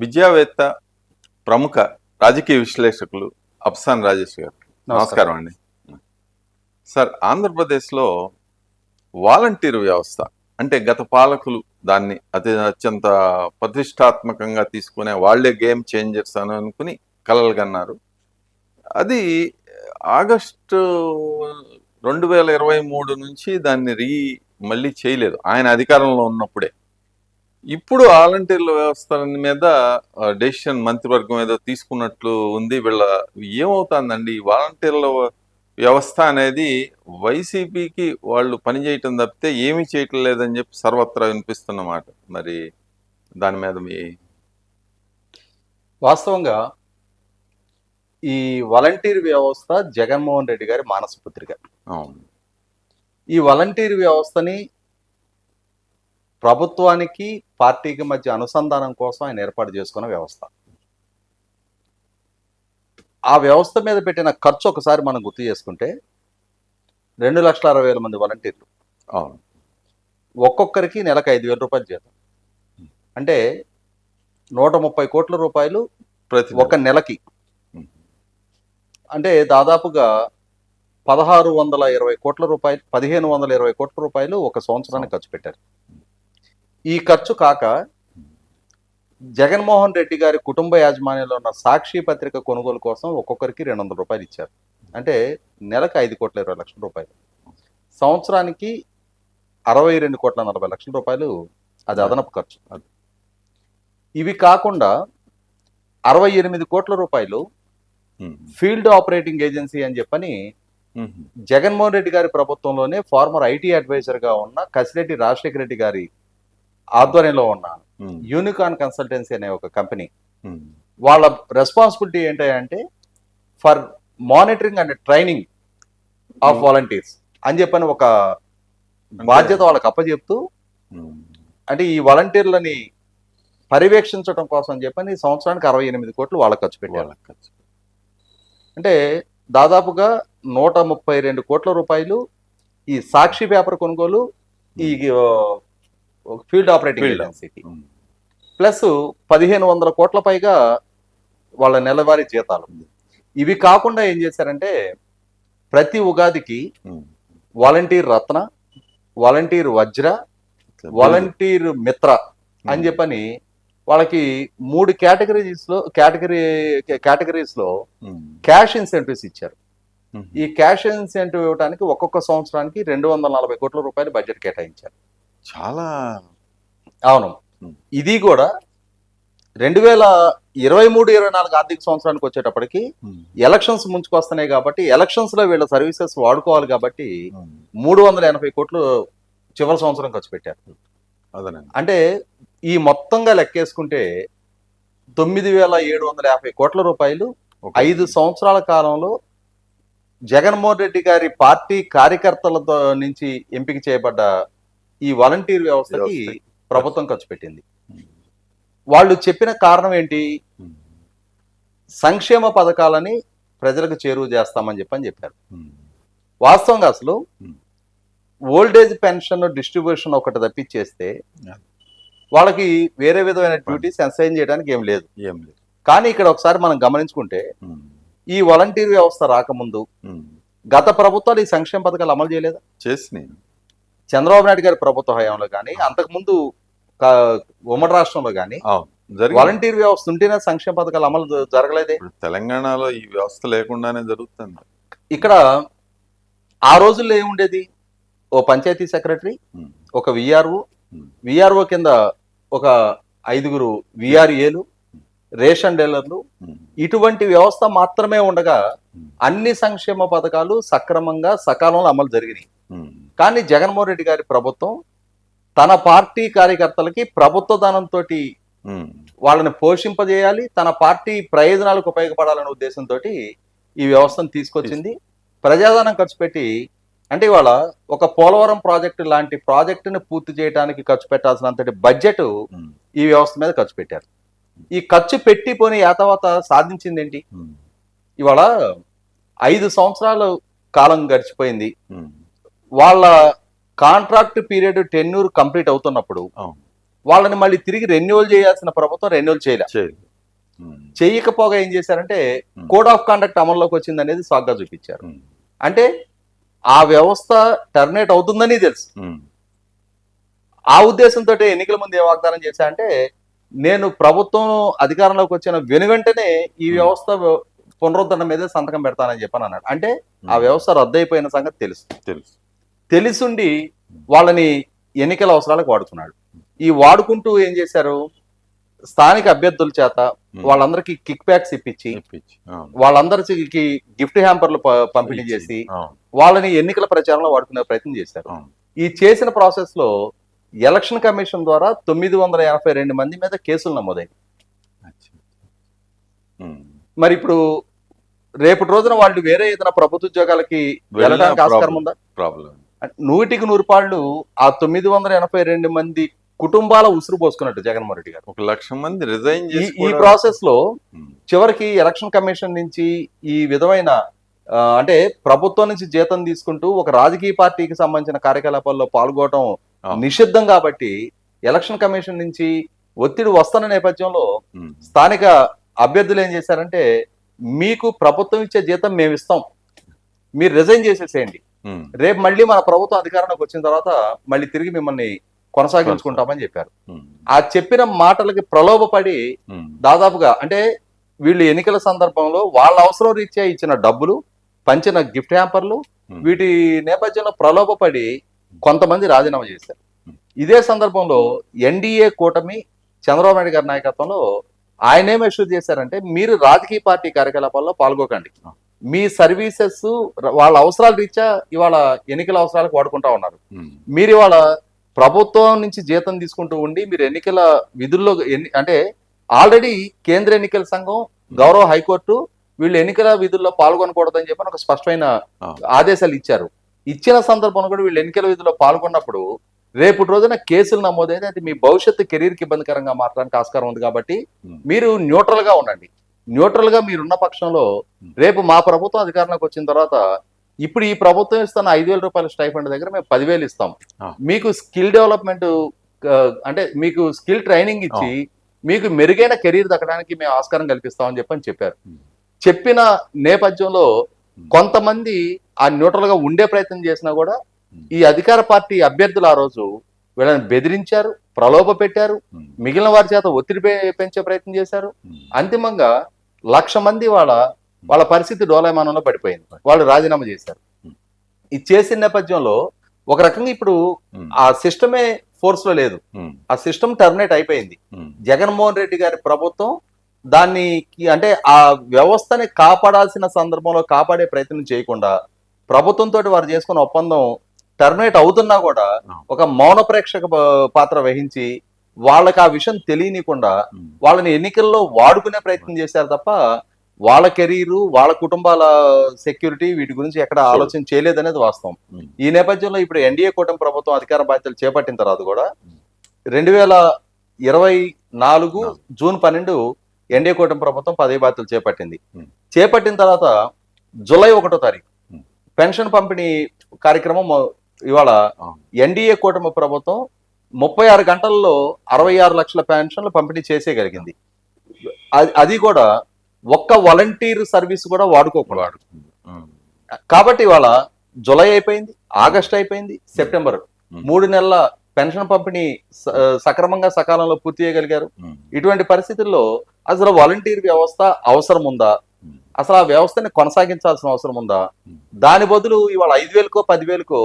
విద్యావేత్త, ప్రముఖ రాజకీయ విశ్లేషకులు అఫ్సాన్ రాజేష్ గారు. నమస్కారం అండి. సార్, ఆంధ్రప్రదేశ్లో వాలంటీర్ వ్యవస్థ అంటే గత పాలకులు దాన్ని అత్యంత ప్రతిష్టాత్మకంగా తీసుకునే వాళ్లే గేమ్ చేంజర్స్ అని అనుకుని కలలుగన్నారు. అది ఆగస్టు 2023 నుంచి దాన్ని మళ్ళీ చేయలేదు ఆయన అధికారంలో ఉన్నప్పుడే. ఇప్పుడు వాలంటీర్ల వ్యవస్థ మీద డెసిషన్ మంత్రివర్గం ఏదో తీసుకున్నట్లు ఉంది. ఏమవుతుందండి ఈ వాలంటీర్ల వ్యవస్థ అనేది? వైసీపీకి వాళ్ళు పనిచేయటం తప్పితే ఏమీ చేయటం లేదని చెప్పి సర్వత్రా వినిపిస్తున్నమాట. మరి దాని మీద మీ వాస్తవంగా ఈ వాలంటీర్ వ్యవస్థ జగన్మోహన్ రెడ్డి గారి మానసపుత్రిక. ఈ వాలంటీర్ వ్యవస్థని ప్రభుత్వానికి పార్టీకి మధ్య అనుసంధానం కోసం ఆయన ఏర్పాటు చేసుకున్న వ్యవస్థ. ఆ వ్యవస్థ మీద పెట్టిన ఖర్చు ఒకసారి మనం గుర్తు చేసుకుంటే 2,60,000 మంది వాలంటీర్లు, ఒక్కొక్కరికి నెలకు 5,000 రూపాయలు జీతం, అంటే 130 కోట్ల రూపాయలు ప్రతి ఒక నెలకి. అంటే దాదాపుగా 1,620 కోట్ల రూపాయలు, 1,520 కోట్ల రూపాయలు ఒక సంవత్సరానికి ఖర్చు పెట్టారు. ఈ ఖర్చు కాక జగన్మోహన్ రెడ్డి గారి కుటుంబ యాజమాన్యంలో ఉన్న సాక్షి పత్రిక కొనుగోలు కోసం ఒక్కొక్కరికి 200 రూపాయలు ఇచ్చారు. అంటే నెలకు 5,20,00,000 రూపాయలు, సంవత్సరానికి 62,40,00,000 రూపాయలు అది అదనపు ఖర్చు. ఇవి కాకుండా 68 కోట్ల రూపాయలు ఫీల్డ్ ఆపరేటింగ్ ఏజెన్సీ అని చెప్పని జగన్మోహన్ రెడ్డి గారి ప్రభుత్వంలోనే ఫార్మర్ ఐటీ అడ్వైజర్ గా ఉన్న కసిరెడ్డి రాజశేఖర రెడ్డి గారి ఆధ్వర్యంలో ఉన్న యూనికాన్ కన్సల్టెన్సీ అనే ఒక కంపెనీ, వాళ్ళ రెస్పాన్సిబిలిటీ ఏంటంటే for monitoring and training of volunteers అని చెప్పని ఒక బాధ్యత వాళ్ళకి అప్పచెప్తూ, అంటే ఈ వాలంటీర్లని పర్యవేక్షించడం కోసం అని చెప్పని సంవత్సరానికి 68 కోట్లు వాళ్ళకి ఖర్చు పెట్టారు. అంటే దాదాపుగా 132 కోట్ల రూపాయలు ఈ సాక్షి పేపర్ కొనుగోలు, ఈ ఫీల్డ్ ఆపరేటింగ్ ఏజెన్సీకి, ప్లస్ 1,500 కోట్ల పైగా వాళ్ళ నెలవారీ జీతాలు. ఇవి కాకుండా ఏం చేశారంటే ప్రతి ఉగాదికి వాలంటీర్ రత్న, వాలంటీర్ వజ్ర, వాలంటీర్ మిత్ర అని చెప్పని వాళ్ళకి 3 కేటగిరీస్ లో క్యాష్ ఇన్సెంటివ్స్ ఇచ్చారు. ఈ క్యాష్ ఇన్సెంటివ్ ఇవ్వడానికి ఒక్కొక్క సంవత్సరానికి 240 కోట్ల రూపాయలు బడ్జెట్ కేటాయించారు. చాలా అవును. ఇది కూడా 2023-24 ఆర్థిక సంవత్సరానికి వచ్చేటప్పటికి ఎలక్షన్స్ ముంచుకొస్తున్నాయి కాబట్టి ఎలక్షన్స్ లో వీళ్ళ సర్వీసెస్ వాడుకోవాలి కాబట్టి 380 కోట్లు చివరి సంవత్సరం ఖర్చు పెట్టారు. అంటే ఈ మొత్తంగా లెక్కేసుకుంటే 9,750 కోట్ల రూపాయలు 5 సంవత్సరాల కాలంలో జగన్మోహన్ రెడ్డి గారి పార్టీ కార్యకర్తలతో నుంచి ఎంపిక చేయబడ్డ ఈ వాలంటీర్ వ్యవస్థకి ప్రభుత్వం ఖర్చు పెట్టింది. వాళ్ళు చెప్పిన కారణం ఏంటి? సంక్షేమ పథకాలని ప్రజలకు చేరువ చేస్తామని చెప్పారు. వాస్తవంగా అసలు ఓల్డేజ్ పెన్షన్ డిస్ట్రిబ్యూషన్ ఒకటి తప్పించేస్తే వాళ్ళకి వేరే విధమైన డ్యూటీస్ అసైన్ చేయడానికి ఏం లేదు. కానీ ఇక్కడ ఒకసారి మనం గమనించుకుంటే ఈ వాలంటీర్ వ్యవస్థ రాకముందు గత ప్రభుత్వాలు ఈ సంక్షేమ పథకాలు అమలు చేయలేదా? చేసినాయి. చంద్రబాబు నాయుడు గారి ప్రభుత్వ హయాంలో కానీ, అంతకుముందు ఉమ్మడి రాష్ట్రంలో కానీ వాలంటీర్ వ్యవస్థ ఉంటేనే సంక్షేమ పథకాలు అమలు జరగలేదే. తెలంగాణలో ఈ వ్యవస్థ లేకుండానే జరుగుతుంది. ఇక్కడ ఆ రోజుల్లో ఏముండేది? ఓ పంచాయతీ సెక్రటరీ, ఒక విఆర్ఓ కింద ఒక 5 విఆర్ఏలు, రేషన్ డీలర్లు, ఇటువంటి వ్యవస్థ మాత్రమే ఉండగా అన్ని సంక్షేమ పథకాలు సక్రమంగా సకాలంలో అమలు జరిగినాయి. కానీ జగన్మోహన్ రెడ్డి గారి ప్రభుత్వం తన పార్టీ కార్యకర్తలకి ప్రభుత్వ ధనంతో వాళ్ళని పోషింపజేయాలి, తన పార్టీ ప్రయోజనాలకు ఉపయోగపడాలనే ఉద్దేశంతో ఈ వ్యవస్థను తీసుకొచ్చింది. ప్రజాధనం ఖర్చు పెట్టి, అంటే ఇవాళ ఒక పోలవరం ప్రాజెక్టు లాంటి ప్రాజెక్టుని పూర్తి చేయడానికి ఖర్చు పెట్టాల్సినంతటి బడ్జెట్ ఈ వ్యవస్థ మీద ఖర్చు పెట్టారు. ఈ ఖర్చు పెట్టి పోని తర్వాత సాధించింది ఏంటి? ఇవాళ 5 సంవత్సరాల కాలం గడిచిపోయింది. వాళ్ళ కాంట్రాక్ట్ పీరియడ్ టెన్యూర్ కంప్లీట్ అవుతున్నప్పుడు వాళ్ళని మళ్ళీ తిరిగి రెన్యువల్ చేయాల్సిన ప్రభుత్వం రెన్యువల్ చేయలే. చేయలేదు. ఉమ్, చేయకపోగా ఏం చేశారంటే ఉమ్, కోడ్ ఆఫ్ కాండక్ట్ అమల్లోకి వచ్చింది అనేది సాగ్గా చూపించారు. ఉమ్, అంటే ఆ వ్యవస్థ టర్మినేట్ అవుతుందని తెలుసు. ఉమ్, ఆ ఉద్దేశంతో ఎన్నికల ముందు ఏ వాగ్దానం చేశారంటే నేను ప్రభుత్వం అధికారంలోకి వచ్చిన వెనువెంటనే ఈ వ్యవస్థ పునరుద్ధరణ మీదే సంతకం పెడతానని చెప్పని అన్నాడు. అంటే ఆ వ్యవస్థ రద్దయిపోయిన సంగతి తెలుసు. తెలుసు. తెలిసుండి వాళ్ళని ఎన్నికల అవసరాలకు వాడుకున్నాడు. ఈ వాడుకుంటూ ఏం చేశారు, స్థానిక అభ్యర్థుల చేత వాళ్ళందరికీ కిక్ బ్యాక్స్ ఇప్పించి ఇప్పించి, అవును, వాళ్ళందరికి గిఫ్ట్ హ్యాంపర్లు పంపిణీ చేసి అవును, వాళ్ళని ఎన్నికల ప్రచారంలో వాడుకునే ప్రయత్నం చేశారు. అవును. ఈ చేసిన ప్రాసెస్ లో ఎలక్షన్ కమిషన్ ద్వారా 982 మంది మీద కేసులు నమోదయ్యాయి. అచ్చా. ఉమ్. మరి ఇప్పుడు రేపటి రోజున వాళ్ళు వేరే ఏదైనా ప్రభుత్వ ఉద్యోగాలకి వెళ్ళడానికి ఆస్కారం ఉందా? ప్రాబ్లం. 100% ఆ 982 మంది కుటుంబాల ఉసురు పోసుకున్నట్టు జగన్మోహన్ రెడ్డి గారు. 1,00,000 మంది రిజైన్ చేసి ఈ ప్రాసెస్ లో ఉమ్, చివరికి ఎలక్షన్ కమిషన్ నుంచి ఈ విధమైన అంటే ప్రభుత్వం నుంచి జీతం తీసుకుంటూ ఒక రాజకీయ పార్టీకి సంబంధించిన కార్యకలాపాల్లో పాల్గొనడం నిషిద్ధం కాబట్టి ఎలక్షన్ కమిషన్ నుంచి ఒత్తిడి వస్తున్న నేపథ్యంలో ఉమ్, స్థానిక అభ్యర్థులు ఏం చేశారంటే మీకు ప్రభుత్వం ఇచ్చే జీతం మేము ఇస్తాం, మీరు రిజైన్ చేసేసేయండి, ఉమ్, రేపు మళ్ళీ మన ప్రభుత్వం అధికారంలోకి వచ్చిన తర్వాత మళ్ళీ తిరిగి మిమ్మల్ని కొనసాగించుకుంటామని చెప్పారు. ఉమ్, ఆ చెప్పిన మాటలకి ప్రలోభపడి ఉమ్, దాదాపుగా అంటే వీళ్ళు ఎన్నికల సందర్భంలో వాళ్ళ అవసరం రీత్యా ఇచ్చిన డబ్బులు, పంచిన గిఫ్ట్ హ్యాంపర్లు, వీటి నేపథ్యంలో ప్రలోభపడి కొంతమంది రాజీనామా చేశారు. ఇదే సందర్భంలో ఎన్డీఏ కూటమి చంద్రబాబు నాయుడు గారి నాయకత్వంలో ఆయన ఏం ఇష్యూ చేశారంటే మీరు రాజకీయ పార్టీ కార్యకలాపాల్లో పాల్గొకండి, మీ సర్వీసెస్ వాళ్ళ అవసరాల రీత్యా ఇవాళ ఎన్నికల అవసరాలకు వాడుకుంటా ఉన్నారు, మీరు ఇవాళ ప్రభుత్వం నుంచి జీతం తీసుకుంటూ ఉండి మీరు ఎన్నికల విధుల్లో అంటే ఆల్రెడీ కేంద్ర ఎన్నికల సంఘం, గౌరవ హైకోర్టు వీళ్ళు ఎన్నికల విధుల్లో పాల్గొనకూడదని చెప్పని ఒక స్పష్టమైన ఆదేశాలు ఇచ్చారు. ఇచ్చిన సందర్భంలో కూడా వీళ్ళు ఎన్నికల విధుల్లో పాల్గొన్నప్పుడు రేపటి రోజున కేసులు నమోదైతే అది మీ భవిష్యత్తు కెరీర్కి ఇబ్బందికరంగా మారడానికి ఆస్కారం ఉంది. కాబట్టి మీరు న్యూట్రల్ గా ఉండండి. న్యూట్రల్ గా మీరున్న పక్షంలో రేపు మా ప్రభుత్వం అధికారంలోకి వచ్చిన తర్వాత ఇప్పుడు ఈ ప్రభుత్వం ఇస్తున్న 5,000 రూపాయల స్టైఫండ్ దగ్గర మేము 10,000 ఇస్తాం, మీకు స్కిల్ డెవలప్మెంట్ అంటే మీకు స్కిల్ ట్రైనింగ్ ఇచ్చి మీకు మెరుగైన కెరీర్ దక్కడానికి మేము ఆస్కారం కల్పిస్తామని చెప్పారు. చెప్పిన నేపథ్యంలో కొంతమంది ఆ న్యూట్రల్ గా ఉండే ప్రయత్నం చేసినా కూడా ఈ అధికార పార్టీ అభ్యర్థులు ఆ రోజు వీళ్ళని బెదిరించారు, ప్రలోభ పెట్టారు, మిగిలిన వారి చేత ఒత్తిడి పెంచే ప్రయత్నం చేశారు. అంతిమంగా 1,00,000 మంది వాళ్ళ పరిస్థితి డోలాయమానంలో పడిపోయింది, వాళ్ళు రాజీనామా చేశారు. ఇది చేసిన నేపథ్యంలో ఒక రకంగా ఇప్పుడు ఆ సిస్టమే ఫోర్స్ లో లేదు, ఆ సిస్టమ్ టర్మినేట్ అయిపోయింది. జగన్మోహన్ రెడ్డి గారి ప్రభుత్వం దాన్ని అంటే ఆ వ్యవస్థని కాపాడాల్సిన సందర్భంలో కాపాడే ప్రయత్నం చేయకుండా ప్రభుత్వంతో వారు చేసుకున్న ఒప్పందం టర్మినేట్ అవుతున్నా కూడా ఒక మౌన ప్రేక్షక పాత్ర వహించి వాళ్ళకి ఆ విషయం తెలియనికుండా వాళ్ళని ఎన్నికల్లో వాడుకునే ప్రయత్నం చేశారు తప్ప వాళ్ళ కెరీరు, వాళ్ళ కుటుంబాల సెక్యూరిటీ వీటి గురించి ఎక్కడ ఆలోచన చేయలేదనేది వాస్తవం. ఈ నేపథ్యంలో ఇప్పుడు ఎన్డీఏ కూటమి ప్రభుత్వం అధికార బాధ్యతలు చేపట్టిన తర్వాత కూడా 2024 జూన్ 12 ఎన్డీఏ కూటమి ప్రభుత్వం పదవి బాధ్యతలు చేపట్టింది. చేపట్టిన తర్వాత జూలై 1వ తారీఖు పెన్షన్ పంపిణీ కార్యక్రమం ఇవాళ ఎన్డీఏ కూటమి ప్రభుత్వం 36 గంటల్లో 66 లక్షల పెన్షన్లు పంపిణీ చేసేయగలిగింది. అది కూడా ఒక్క వాలంటీర్ సర్వీస్ కూడా వాడుకోకూడదు. కాబట్టి ఇవాళ జూలై అయిపోయింది, ఆగస్ట్ అయిపోయింది, సెప్టెంబర్ 3 నెలల పెన్షన్ పంపిణీ సక్రమంగా సకాలంలో పూర్తి చేయగలిగారు. ఇటువంటి పరిస్థితుల్లో అసలు వాలంటీర్ వ్యవస్థ అవసరం ఉందా, అసలు ఆ వ్యవస్థని కొనసాగించాల్సిన అవసరం ఉందా? దాని బదులు ఇవాళ 5,000కో 10,000కో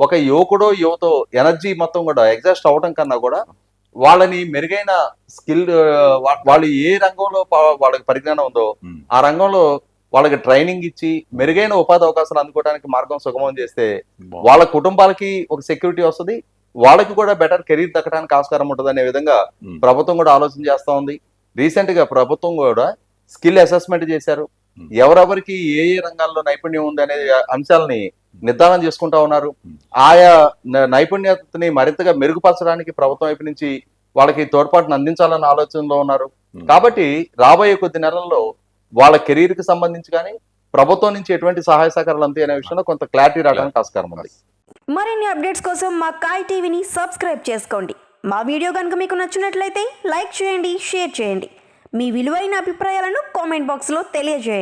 ఒక యువకుడో యువతో ఎనర్జీ మొత్తం కూడా ఎగ్జాస్ట్ అవడం కన్నా కూడా వాళ్ళని మెరుగైన స్కిల్, వాళ్ళు ఏ రంగంలో వాళ్ళకి పరిజ్ఞానం ఉందో ఆ రంగంలో వాళ్ళకి ట్రైనింగ్ ఇచ్చి మెరుగైన ఉపాధి అవకాశాలు అందుకోవడానికి మార్గం సుగమం చేస్తే వాళ్ళ కుటుంబాలకి ఒక సెక్యూరిటీ వస్తుంది, వాళ్ళకి కూడా బెటర్ కెరీర్ దక్కడానికి ఆస్కారం ఉంటుంది అనే విధంగా ప్రభుత్వం కూడా ఆలోచన చేస్తా ఉంది. రీసెంట్ గా ప్రభుత్వం కూడా స్కిల్ అసెస్మెంట్ చేశారు, ఎవరెవరికి ఏ ఏ రంగాల్లో నైపుణ్యం ఉంది అనే అంశాలని నిర్ధారణ చేసుకుంటా ఉన్నారు. ఆయా నైపుణ్యతని మరింతగా మెరుగుపరచడానికి ప్రభుత్వం వైపు నుంచి వాళ్ళకి తోడ్పాటును అందించాలన్న ఆలోచనలో ఉన్నారు. కాబట్టి రాబోయే కొద్ది నెలల్లో వాళ్ళ కెరీర్ కి సంబంధించి కానీ ప్రభుత్వం నుంచి ఎటువంటి సహాయ సహకారాలు అంతే అనే విషయంలో కొంత క్లారిటీ రావడానికి ఆస్కారం ఉంది. మరిన్ని అప్డేట్స్ కోసం మా కాయ్ టీవీని సబ్స్క్రైబ్ చేసుకోండి. మా వీడియో కనుక మీకు నచ్చినట్లయితే లైక్ చేయండి, షేర్ చేయండి. మీ విలువైన అభిప్రాయాలను కామెంట్ బాక్స్లో తెలియజేయండి.